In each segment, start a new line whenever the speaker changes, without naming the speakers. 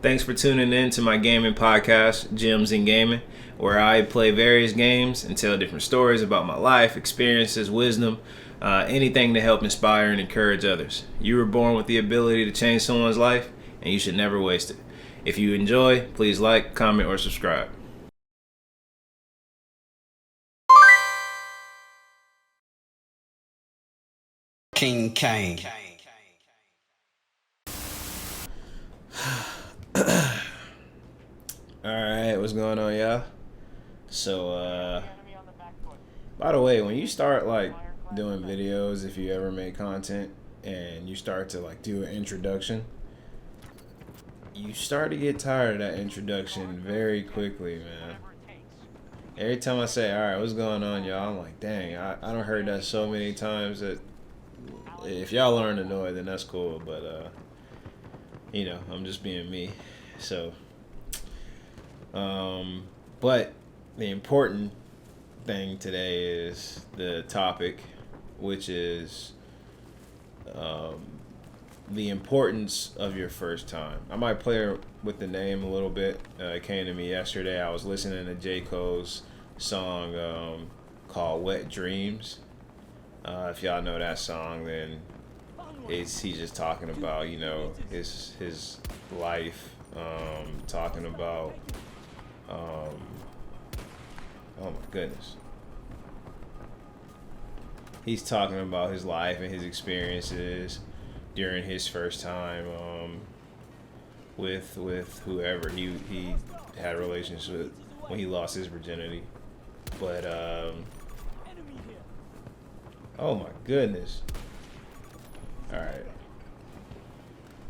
Thanks for tuning in to my gaming podcast, Gems in Gaming, where I play various games and tell different stories about my life, experiences, wisdom, anything to help inspire and encourage others. You were born with the ability to change someone's life, and you should never waste it. If you enjoy, please like, comment, or subscribe.
King Kane.
Alright, what's going on, y'all? So, by the way, when you start doing videos, if you ever make content and you start to do an introduction, you start to get tired of that introduction very quickly, man. Every time I say, alright, what's going on, y'all? I'm like, dang, I don't heard that so many times that if y'all aren't annoyed, then that's cool, but I'm just being me. So but the important thing today is the topic, which is the importance of your first time. I might play with the name a little bit. It came to me yesterday. I was listening to J. Cole's song called Wet Dreams. If y'all know that song, then he's just talking about, his life, talking about oh my goodness. He's talking about his life and his experiences during his first time with whoever he had a relationship with when he lost his virginity. But oh my goodness. All right.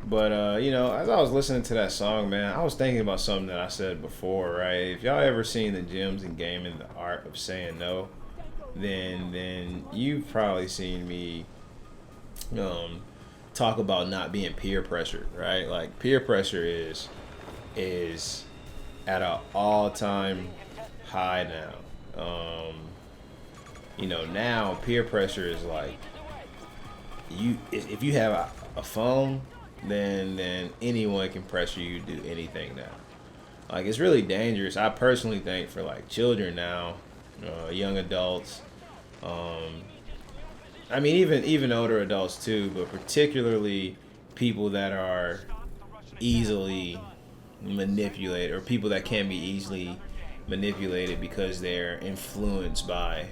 But, as I was listening to that song, man, I was thinking about something that I said before, right? If y'all ever seen the Gems in Gaming, the art of saying no, then you've probably seen me talk about not being peer pressured, right? Like, peer pressure is at an all-time high now. Now peer pressure is like, if you have a phone, then anyone can pressure you to do anything now. Like, it's really dangerous. I personally think for children now, young adults, even older adults too, but particularly people that are easily manipulated, or people that can be easily manipulated because they're influenced by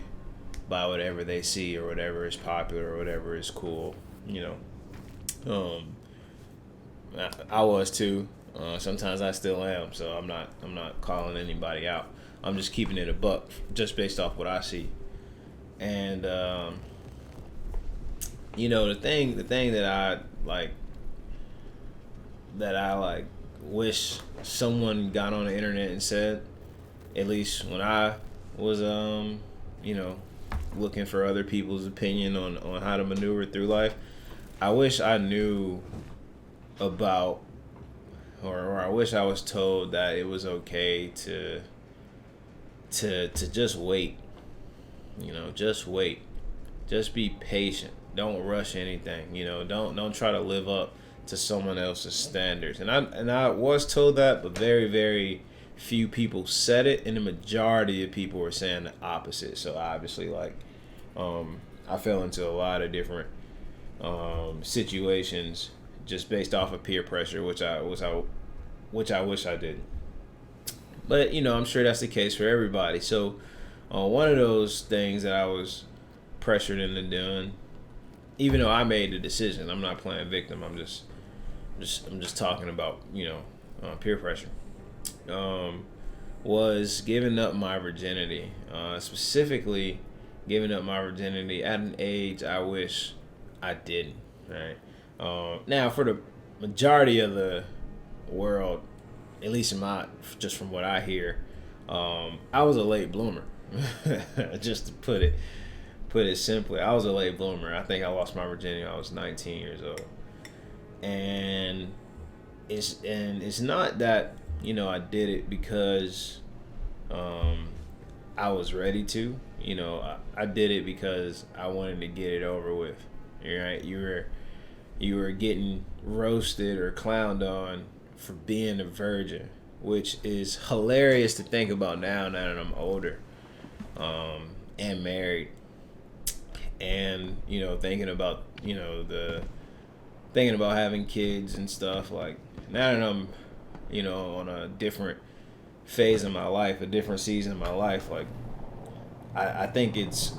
whatever they see or whatever is popular or whatever is cool. I was too. Sometimes I still am. So I'm not calling anybody out. I'm just keeping it a buck, just based off what I see. And the thing that I wish someone got on the internet and said, at least when I was looking for other people's opinion on how to maneuver through life, I wish I knew about, or I wish I was told that it was okay to just wait. Just wait. Just be patient. Don't rush anything. Don't try to live up to someone else's standards. And I was told that, but very, very few people said it, and the majority of people were saying the opposite. So obviously, I fell into a lot of different situations just based off of peer pressure, which I wish I didn't. But I'm sure that's the case for everybody. So one of those things that I was pressured into doing, even though I made the decision, I'm not playing victim. I'm just talking about peer pressure. Was giving up my virginity, specifically giving up my virginity at an age I wish I didn't. Right. Now, for the majority of the world, at least just from what I hear, I was a late bloomer. Just to put it simply, I was a late bloomer. I think I lost my virginity when I was 19 years old, and it's not that I did it because I was ready to. I did it because I wanted to get it over with. Right? You were getting roasted or clowned on for being a virgin, which is hilarious to think about now that I'm older, and married, and thinking about having kids and stuff. Like, now that I'm on a different phase of my life, a different season of my life, like I think it's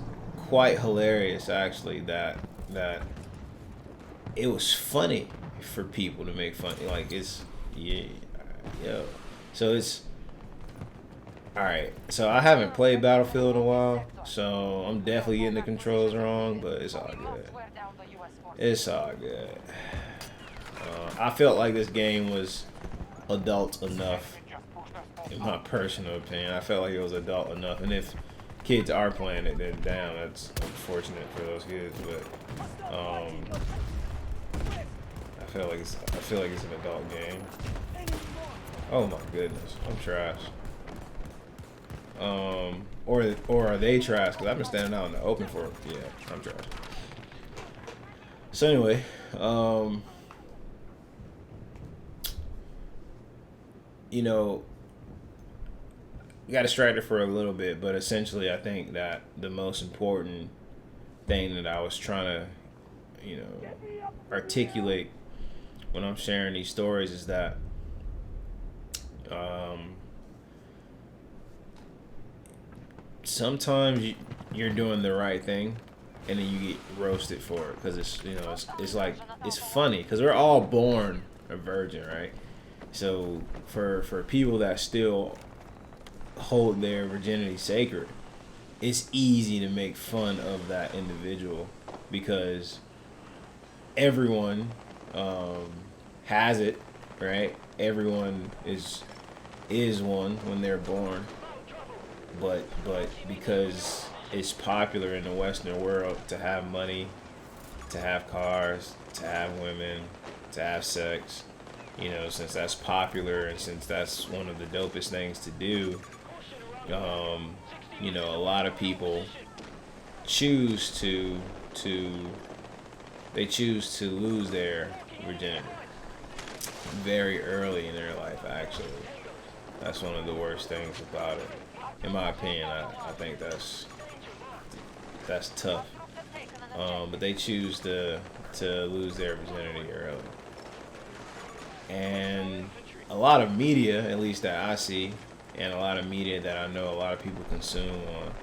quite hilarious actually that it was funny for people to make fun. Like, it's so it's all right. So I haven't played Battlefield in a while, so I'm definitely getting the controls wrong, but it's all good. It's all good. I felt like this game was adult enough, in my personal opinion. I felt like it was adult enough, and if kids are playing it, then damn, that's unfortunate for those kids. But I feel like it's an adult game. Oh my goodness, I'm trash. Or are they trash? Because I've been standing out in the open for I'm trash. So anyway, got distracted for a little bit, but essentially I think that the most important thing that I was trying to, articulate when I'm sharing these stories is that sometimes you're doing the right thing and then you get roasted for it because it's like, it's funny because we're all born a virgin, right? So for people that still hold their virginity sacred, it's easy to make fun of that individual because everyone has it, right? Everyone is one when they're born, but because it's popular in the Western world to have money, to have cars, to have women, to have sex, since that's popular and since that's one of the dopest things to do, a lot of people choose to lose their virginity very early in their life. Actually, that's one of the worst things about it, in my opinion. I think that's tough. But they choose to lose their virginity early. And a lot of media, at least that I see, and a lot of media that I know a lot of people consume on,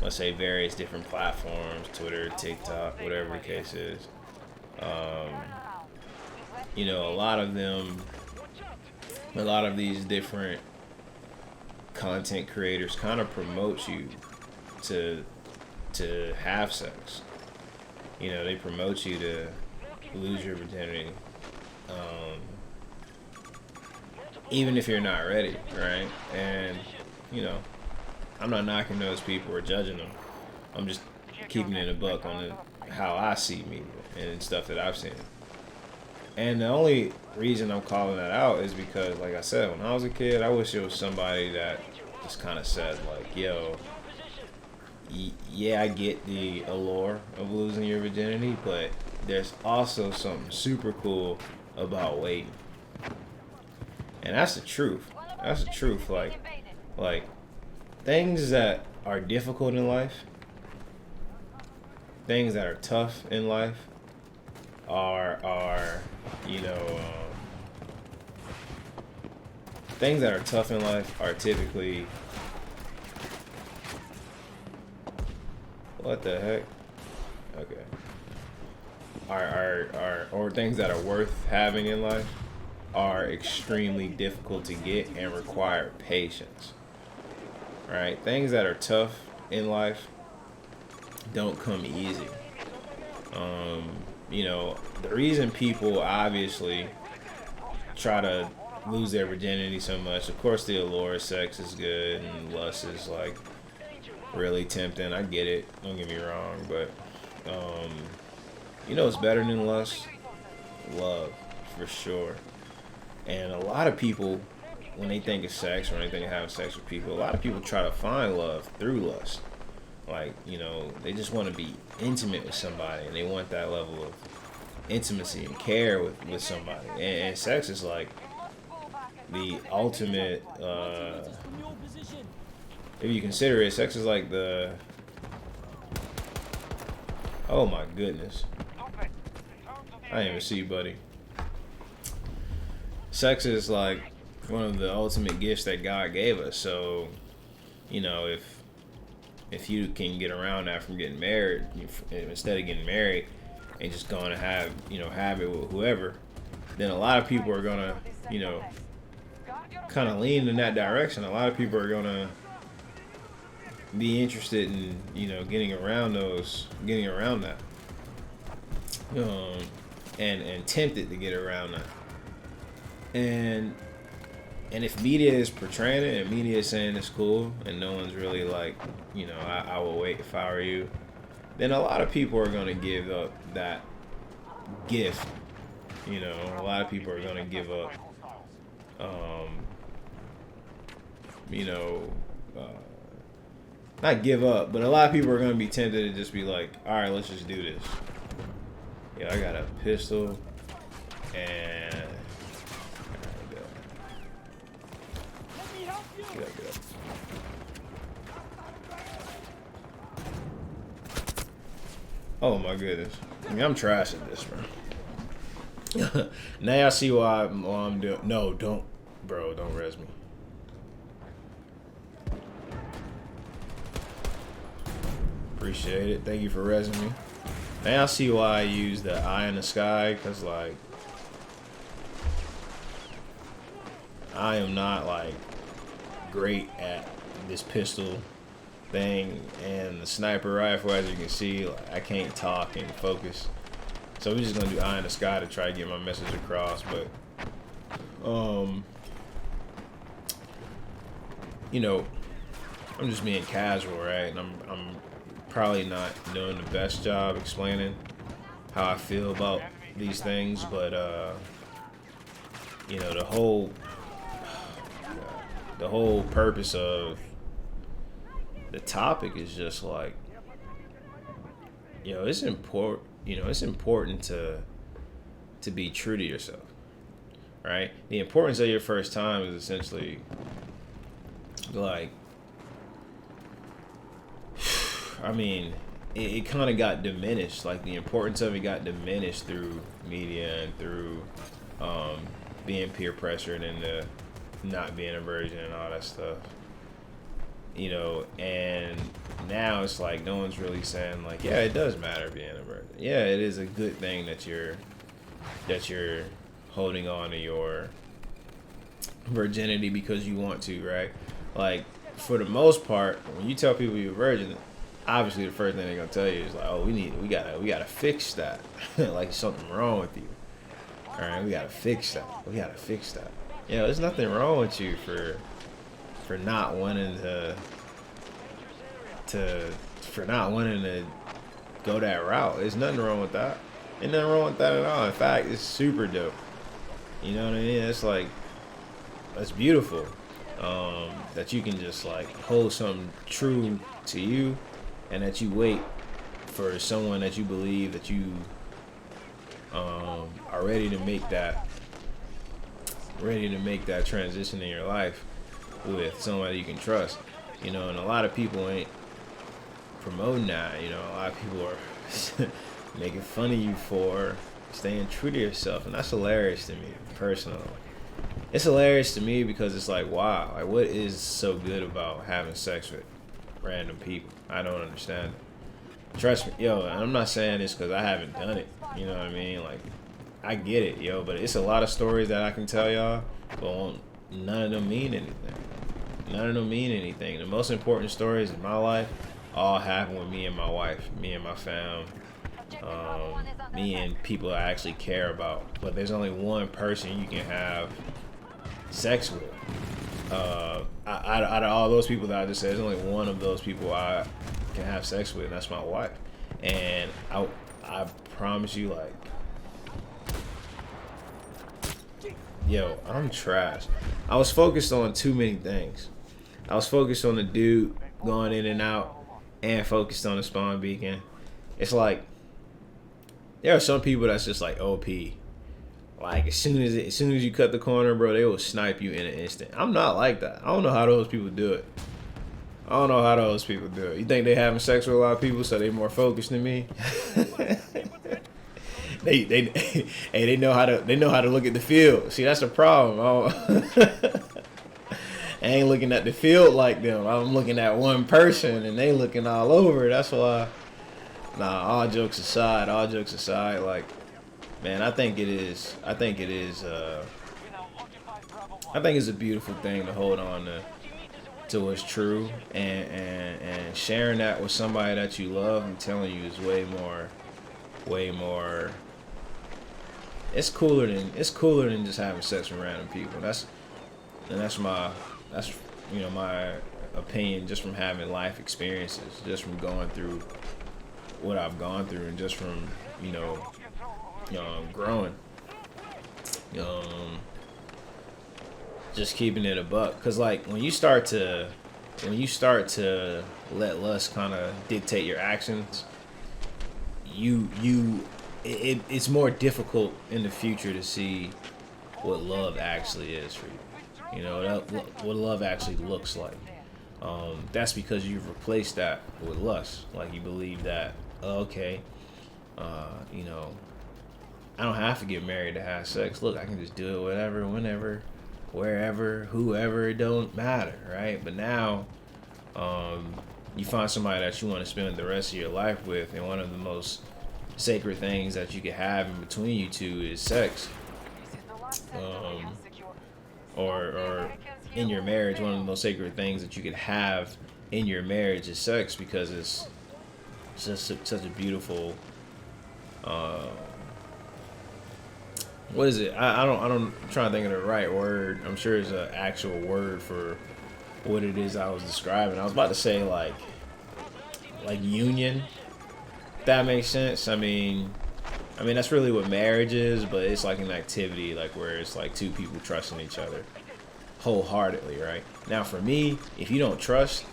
let's say, various different platforms, Twitter, TikTok, whatever the case is, a lot of these different content creators kind of promote you to have sex. They promote you to lose your virginity, even if you're not ready, right? And I'm not knocking those people or judging them. I'm just keeping it a buck on how I see media and stuff that I've seen. And the only reason I'm calling that out is because, like I said, when I was a kid, I wish it was somebody that just kind of said, like, yo, yeah, I get the allure of losing your virginity, but there's also something super cool about waiting. And that's the truth. That's the truth. Like things that are difficult in life, things that are tough in life, are things that are tough in life are typically, what the heck? Okay. Or things that are worth having in life are extremely difficult to get and require patience. Right? Things that are tough in life don't come easy. The reason people obviously try to lose their virginity so much, of course, the allure of sex is good and lust is like really tempting. I get it. Don't get me wrong, but it's better than lust? Love, for sure. And a lot of people, when they think of sex or when they think of having sex with people, a lot of people try to find love through lust. Like, they just want to be intimate with somebody and they want that level of intimacy and care with somebody. And sex is like the ultimate. If you consider it, sex is like the. Oh my goodness. I didn't even see you, buddy. Sex is like one of the ultimate gifts that God gave us. So, you know, if you can get around that from getting married, instead of getting married and just going to have it with whoever, then a lot of people are gonna, kind of lean in that direction. A lot of people are gonna be interested in, getting around that, and tempted to get around that. And if media is portraying it and media is saying it's cool and no one's really like, I will wait if I were you, then a lot of people are going to give up that gift. A lot of people are going to give up, not give up, but a lot of people are going to be tempted to just be like, all right, let's just do this. Yeah, I got a pistol and... Get up. Oh my goodness. I'm trash at this, bro. Now y'all see why I'm doing. No, don't res me. Appreciate it. Thank you for resing me. Now y'all see why I use the eye in the sky, because like I am not like great at this pistol thing and the sniper rifle. As you can see, like, I can't talk and focus, so we're just gonna do eye in the sky to try to get my message across. But I'm just being casual, right? And I'm probably not doing the best job explaining how I feel about these things, but the whole purpose of the topic is just like, it's important to be true to yourself, right? The importance of your first time is essentially like, I mean, it kind of got diminished. Like the importance of it got diminished through media and through being peer pressured into not being a virgin and all that stuff, and now it's like no one's really saying like, yeah, it does matter being a virgin. Yeah, it is a good thing that you're holding on to your virginity because you want to, right? Like for the most part, when you tell people you're a virgin, obviously the first thing they're gonna tell you is like, oh, we gotta fix that. Like something wrong with you. All right, we gotta fix that. There's nothing wrong with you for not wanting to go that route. There's nothing wrong with that. Ain't nothing wrong with that at all. In fact, it's super dope. You know what I mean? It's like, that's beautiful. That you can just like hold something true to you, and that you wait for someone that you believe that you are ready to make that transition in your life with somebody you can trust. And a lot of people ain't promoting that. A lot of people are making fun of you for staying true to yourself, and that's hilarious to me personally. It's hilarious to me because it's like, wow, like what is so good about having sex with random people? I don't understand it. Trust me, and I'm not saying this because I haven't done it. You know what I mean? Like, I get it, but it's a lot of stories that I can tell y'all, but none of them mean anything. The most important stories in my life all happen with me and my wife, me and my fam, me and people I actually care about. But there's only one person you can have sex with. Out of all those people that I just said, there's only one of those people I can have sex with, and that's my wife. And I promise you, like, I'm trash. I was focused on too many things. I was focused on the dude going in and out, and focused on the spawn beacon. It's like there are some people that's just like OP. Like as soon as you cut the corner, bro, they will snipe you in an instant. I'm not like that. I don't know how those people do it. I don't know how those people do it. You think they having sex with a lot of people, so they more focused than me? they know how to look at the field. See, that's the problem. I ain't looking at the field like them. I'm looking at one person, and they looking all over. That's why. Nah, all jokes aside, like, man, I think it's a beautiful thing to hold on to what's true, and sharing that with somebody that you love. I'm telling you, is way more. It's cooler than just having sex with random people. That's my opinion, just from having life experiences, just from going through what I've gone through, and just from growing, just keeping it a buck. Cause like when you start to let lust kind of dictate your actions, it's more difficult in the future to see what love actually is for you. What love actually looks like. That's because you've replaced that with lust. Like you believe that, okay, I don't have to get married to have sex. Look, I can just do it whatever, whenever, wherever, whoever, it don't matter, right? But now, you find somebody that you want to spend the rest of your life with, and one of the most sacred things that you can have in between you two is sex. Or in your marriage, one of the most sacred things that you could have in your marriage is sex, because it's just such a beautiful. What is it? I'm trying to think of the right word. I'm sure it's an actual word for what it is I was describing. I was about to say like union. If that makes sense. I mean that's really what marriage is, but it's like an activity, like where it's like two people trusting each other wholeheartedly, right? Now for me, if you don't trust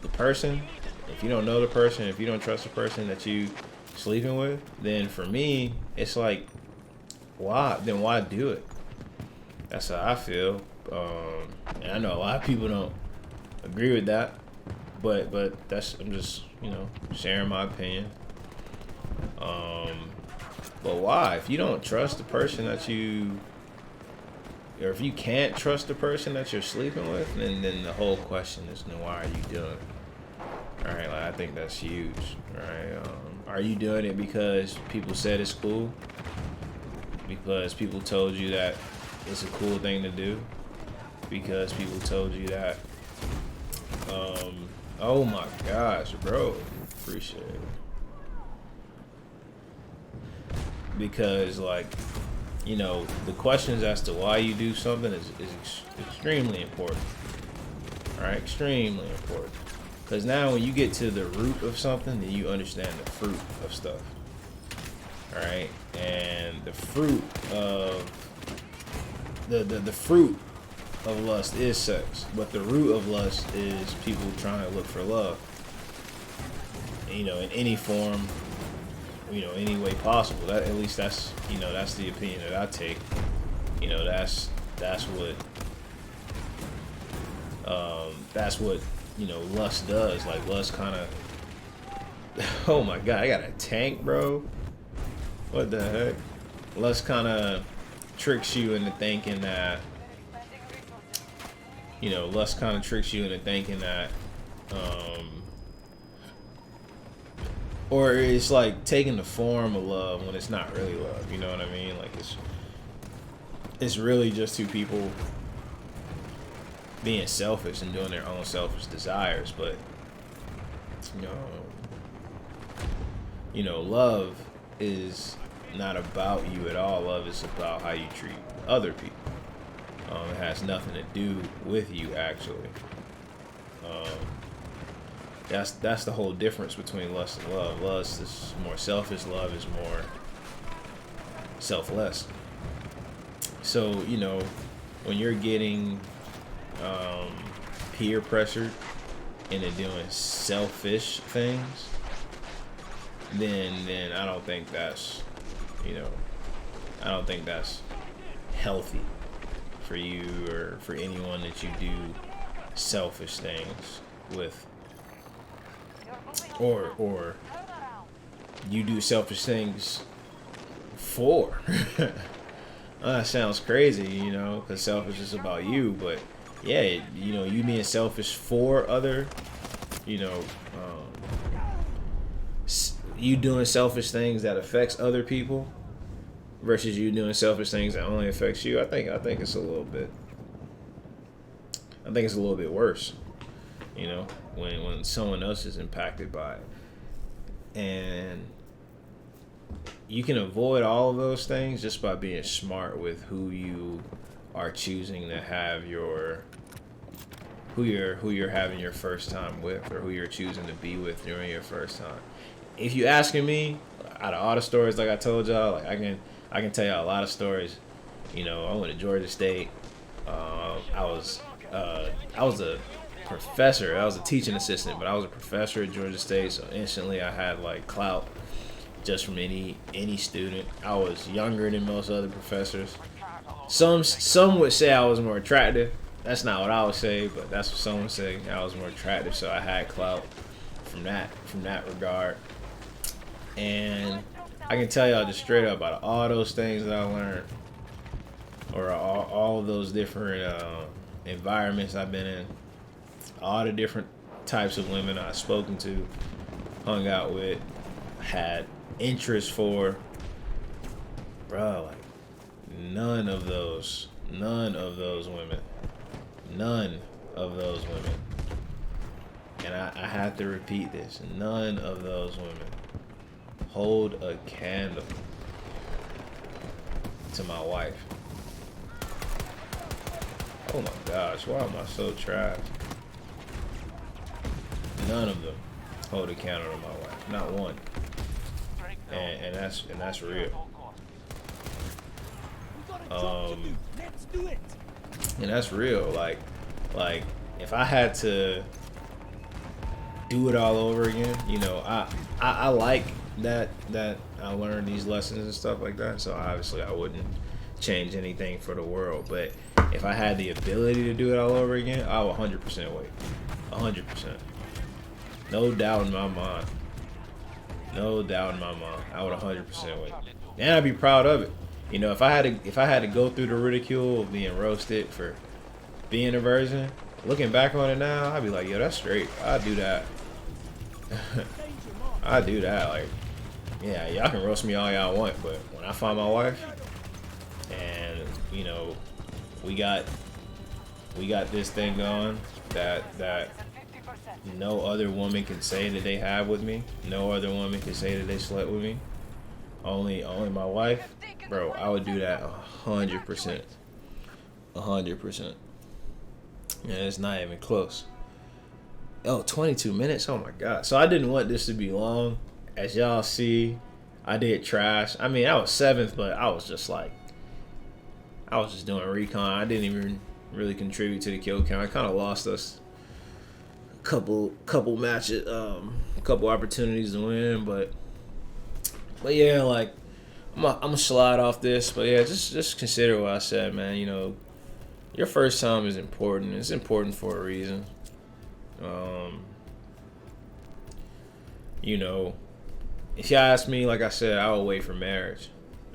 the person, if you don't know the person, if you don't trust the person that you sleeping with, then for me, it's like, why do it? That's how I feel. And I know a lot of people don't agree with that, but I'm just sharing my opinion. But why? If you don't trust the person that or if you can't trust the person that you're sleeping with, then the whole question is, then why are you doing it? All right, like I think that's huge. All right, are you doing it because people said it's cool? Because people told you that it's a cool thing to do? Because people told you that? Oh my gosh, bro, appreciate it. Because the questions as to why you do something is extremely important. All right, extremely important. Because now when you get to the root of something, then you understand the fruit of stuff. All right, and the fruit of the fruit of lust is sex, but the root of lust is people trying to look for love. In any form, any way possible. That, at least that's the opinion that I take. That's what lust does. Like lust kind of. Oh my god, I got a tank, bro. What the heck? Lust kind of tricks you into thinking that. Lust kind of tricks you into thinking that. Or it's like taking the form of love when it's not really love. You know what I mean? Like it's really just two people being selfish and doing their own selfish desires. But love is not about you at all. Love is about how you treat other people. It has nothing to do with you, actually. That's the whole difference between lust and love. Lust is more selfish. Love is more selfless. So when you're getting peer pressured into doing selfish things, then I don't think that's You know, I don't think that's healthy for you or for anyone that you do selfish things with, or you do selfish things for. That sounds crazy, you know, because selfish is about you, but yeah, you know, you being selfish for other, you know, you doing selfish things that affects other people versus you doing selfish things that only affects you. I think it's a little bit. I think it's a little bit worse, you know, when someone else is impacted by it, and you can avoid all of those things just by being smart with who you are choosing to have who you're having your first time with, or who you're choosing to be with during your first time. If you asking me, out of all the stories, like I told y'all, like I can tell y'all a lot of stories. You know, I went to Georgia State. I was a professor. I was a teaching assistant, but I was a professor at Georgia State. So instantly, I had like clout just from any student. I was younger than most other professors. Some would say I was more attractive. That's not what I would say, but that's what some would say. I was more attractive, so I had clout from that regard. And I can tell y'all just straight up, about all those things that I learned, or all of those different environments I've been in, all the different types of women I've spoken to, hung out with, had interest for, bro, like none of those women, and I have to repeat this, none of those women hold a candle to my wife. Oh my gosh, why am I so trash? None of them hold a candle to my wife, not one. And that's real. And that's real. Like if I had to do it all over again, you know, I like that I learned these lessons and stuff like that. So obviously I wouldn't change anything for the world. But if I had the ability to do it all over again, I would 100% wait. 100%. No doubt in my mind. No doubt in my mind. I would 100% wait. And I'd be proud of it. You know, if I had to go through the ridicule of being roasted for being a virgin, looking back on it now, I'd be like, yo, that's straight. I'd do that. I'd do that. Like, yeah, y'all can roast me all y'all want, but when I find my wife and, you know, we got this thing going that no other woman can say that they have with me. No other woman can say that they slept with me. Only my wife. Bro, I would do that 100%. 100%. And it's not even close. Oh, 22 minutes? Oh my God. So I didn't want this to be long. As y'all see, I did trash. I mean, I was 7th, but I was just doing recon. I didn't even really contribute to the kill count. I kind of lost us a couple matches, couple opportunities to win, but yeah, like I'm gonna slide off this, but yeah, just consider what I said, man. You know, your first time is important. It's important for a reason. You know, if you ask me, like I said, I would wait for marriage.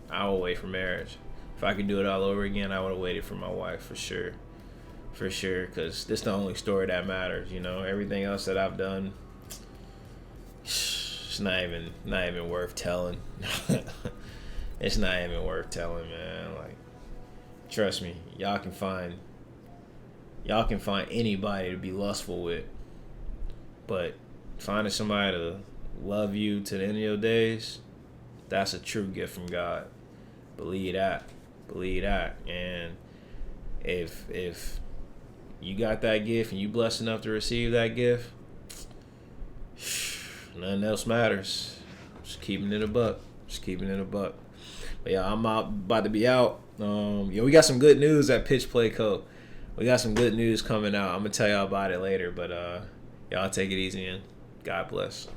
If I could do it all over again, I would have waited for my wife for sure. Because this is the only story that matters. You know, everything else that I've done, it's not even worth telling. It's not even worth telling, man. Like, trust me, y'all can find anybody to be lustful with, but finding somebody to love you to the end of your days, that's a true gift from God. Believe that. And if you got that gift and you blessed enough to receive that gift, nothing else matters. Just keeping it a buck. But yeah, I'm about to be out. We got some good news at Pitch Play Co. We got some good news coming out. I'm gonna tell y'all about it later, but y'all take it easy and God bless.